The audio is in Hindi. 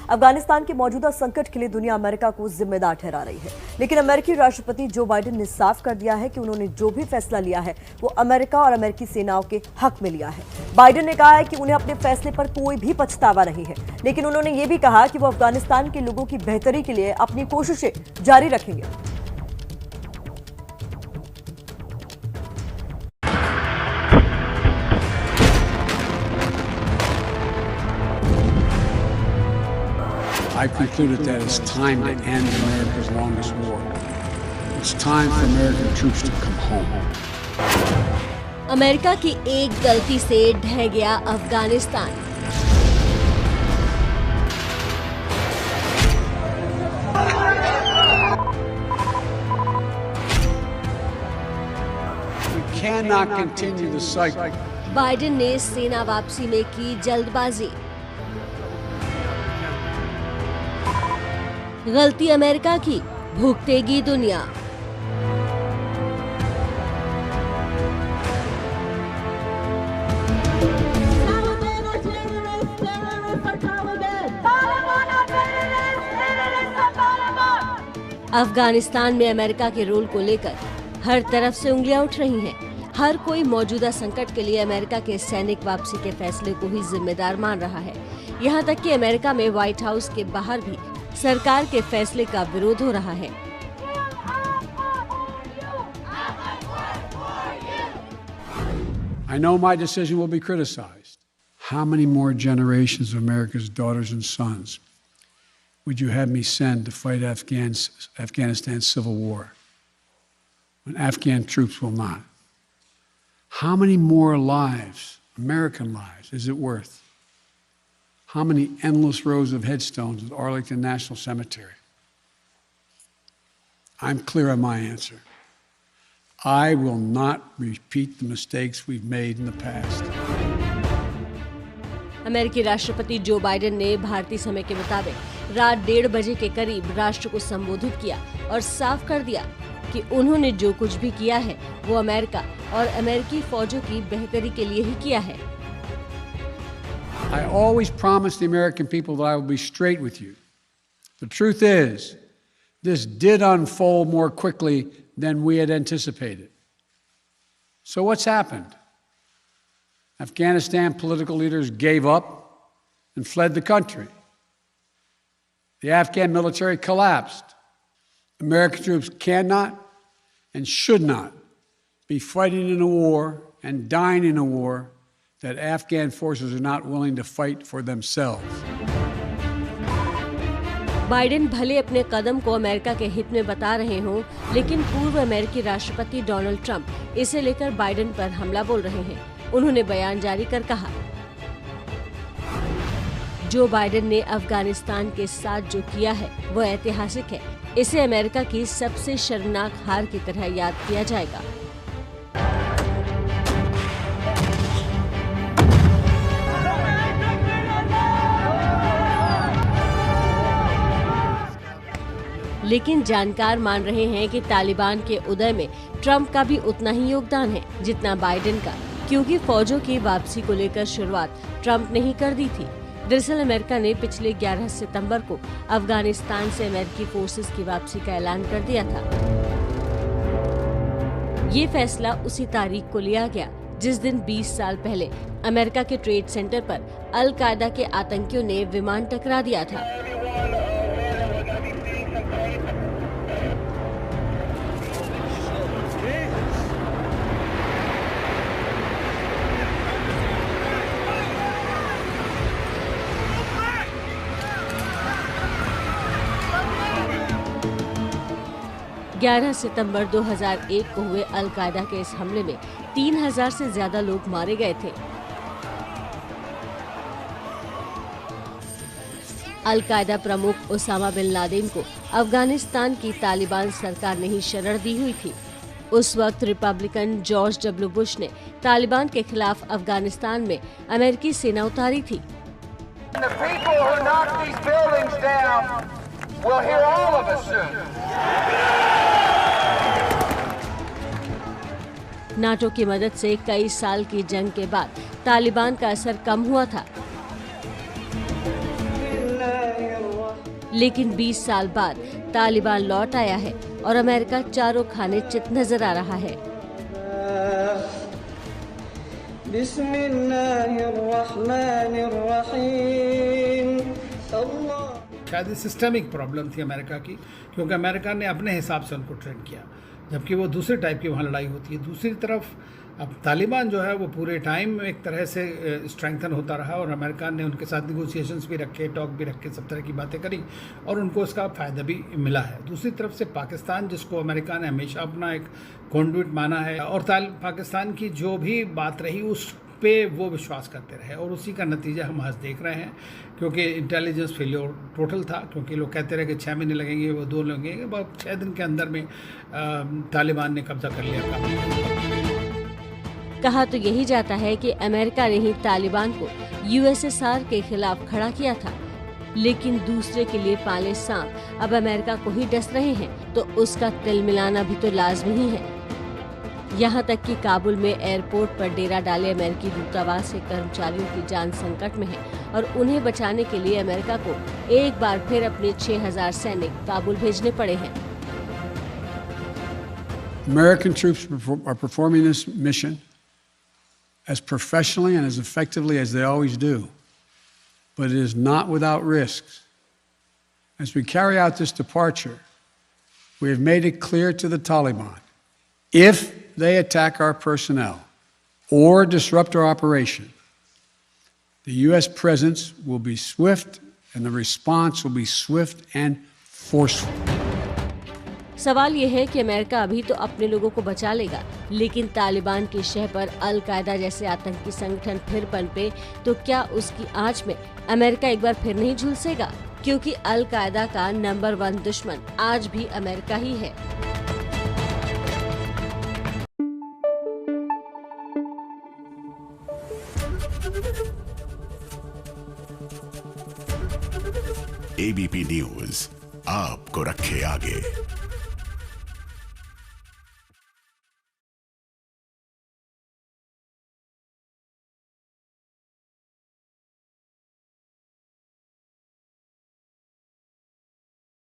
अफगानिस्तान के मौजूदा संकट के लिए दुनिया अमेरिका को जिम्मेदार ठहरा रही है, लेकिन अमेरिकी राष्ट्रपति जो बाइडेन ने साफ कर दिया है कि उन्होंने जो भी फैसला लिया है वो अमेरिका और अमेरिकी सेनाओं के हक में लिया है। बाइडेन ने कहा है कि उन्हें अपने फैसले पर कोई भी पछतावा नहीं है, लेकिन उन्होंने ये भी कहा कि वो अफगानिस्तान के लोगों की बेहतरी के लिए अपनी कोशिशें जारी रखेंगे। I concluded that it's time to end America's longest war. It's time for American troops to come home. America की एक गलती से ढह गया Afghanistan. We cannot continue the cycle. Biden ने सेना वापसी में की जल्दबाजी। गलती अमेरिका की, भुगतेगी दुनिया। अफगानिस्तान में अमेरिका के रोल को लेकर हर तरफ से उंगलियां उठ रही हैं। हर कोई मौजूदा संकट के लिए अमेरिका के सैनिक वापसी के फैसले को ही जिम्मेदार मान रहा है। यहां तक कि अमेरिका में व्हाइट हाउस के बाहर भी सरकार के फैसले का विरोध हो रहा है। I know my decision will be criticized. How many more generations of America's daughters and sons would you have me send to fight Afghanistan's civil war when Afghan troops will not? How many more lives, American lives, is it worth? How many endless rows of headstones at Arlington National Cemetery? I'm clear on my answer. I will not repeat the mistakes we've made in the past. अमेरिकी राष्ट्रपति जो बाइडेन ने भारतीय समय के मुताबिक रात 1:30 बजे के करीब राष्ट्र को संबोधित किया और साफ कर दिया कि उन्होंने जो कुछ भी किया है वो अमेरिका और अमेरिकी फौजों की बेहतरी के लिए ही किया है। I always promised the American people that I will be straight with you. The truth is, this did unfold more quickly than we had anticipated. So what's happened? Afghanistan political leaders gave up and fled the country. The Afghan military collapsed. American troops cannot and should not be fighting in a war and dying in a war that Afghan forces are not willing to fight for themselves. Biden भले अपने कदम को अमेरिका के हित में बता रहे हों, लेकिन पूर्व अमेरिकी राष्ट्रपति डोनाल्ड ट्रंप इसे लेकर बाइडेन पर हमला बोल रहे हैं। उन्होंने बयान जारी कर कहा, जो बाइडेन ने अफगानिस्तान के साथ जो किया है वो ऐतिहासिक है। इसे अमेरिका की सबसे शर्मनाक हार की तरह याद किया जाएगा। लेकिन जानकार मान रहे हैं कि तालिबान के उदय में ट्रंप का भी उतना ही योगदान है जितना बाइडेन का, क्योंकि फौजों की वापसी को लेकर शुरुआत ट्रंप ने ही कर दी थी। दरअसल अमेरिका ने पिछले 11 सितंबर को अफगानिस्तान से अमेरिकी फोर्सेस की वापसी का ऐलान कर दिया था। ये फैसला उसी तारीख को लिया गया जिस दिन 20 साल पहले अमेरिका के ट्रेड सेंटर पर अल कायदा के आतंकियों ने विमान टकरा दिया था। 11 सितंबर 2001 को हुए अल कायदा के इस हमले में 3000 से ज्यादा लोग मारे गए थे। अल कायदा प्रमुख ओसामा बिन लादेन को अफगानिस्तान की तालिबान सरकार ने ही शरण दी हुई थी। उस वक्त रिपब्लिकन जॉर्ज डब्ल्यू बुश ने तालिबान के खिलाफ अफगानिस्तान में अमेरिकी सेना उतारी थी। नाटो की मदद से कई साल की जंग के बाद तालिबान का असर कम हुआ था। लेकिन 20 साल बाद तालिबान लौट आया है और अमेरिका चारों खाने चित नजर आ रहा है। शायद सिस्टमिक प्रॉब्लम थी अमेरिका की, क्योंकि अमेरिका ने अपने हिसाब से उनको ट्रेन किया, जबकि वो दूसरे टाइप की वहाँ लड़ाई होती है। दूसरी तरफ अब तालिबान जो है वो पूरे टाइम एक तरह से स्ट्रेंथन होता रहा और अमेरिका ने उनके साथ निगोशिएशंस भी रखे, टॉक भी रखे, सब तरह की बातें करी और उनको इसका फ़ायदा भी मिला है। दूसरी तरफ से पाकिस्तान, जिसको अमेरिका ने हमेशा अपना एक कॉन्डुइट माना है, और पाकिस्तान की जो भी बात रही उस पे वो विश्वास करते रहे और उसी का नतीजा हम आज देख रहे हैं, क्योंकि इंटेलिजेंस फेलियर टोटल था। क्योंकि लोग कहते रहे कि 6 महीने लगेंगे, वो 2 लगेंगे, बस 6 दिन के अंदर में तालिबान ने कब्जा कर लिया काम। कहा तो यही जाता है कि अमेरिका ने ही तालिबान को यूएसएसआर के खिलाफ खड़ा किया था, लेकिन दूसरे के लिए पाले सांप अब अमेरिका को ही डस रहे हैं, तो उसका तिल मिलाना भी तो लाजमी ही है। यहाँ तक कि काबुल में एयरपोर्ट पर डेरा डाले अमेरिकी दूतावास के कर्मचारियों की जान संकट में है और उन्हें बचाने के लिए अमेरिका को एक बार फिर अपने 6000 सैनिक काबुल भेजने पड़े हैं। American troops are performing this mission as professionally and as effectively as they always do, but it is not without risks. As we carry out this departure, we have made it clear to the Taliban, if they attack our personnel or disrupt our operation, the U.S. presence will be swift and the response will be swift and forceful. सवाल यह है कि अमेरिका अभी तो अपने लोगों को बचा लेगा, लेकिन तालिबान की शह पर अल कायदा जैसे आतंकी संगठन फिर पनपे तो क्या उसकी आंच में अमेरिका एक बार फिर नहीं झुलसेगा? क्योंकि अल कायदा का नंबर 1 दुश्मन आज भी अमेरिका ही है। ABP न्यूज आपको रखे आगे।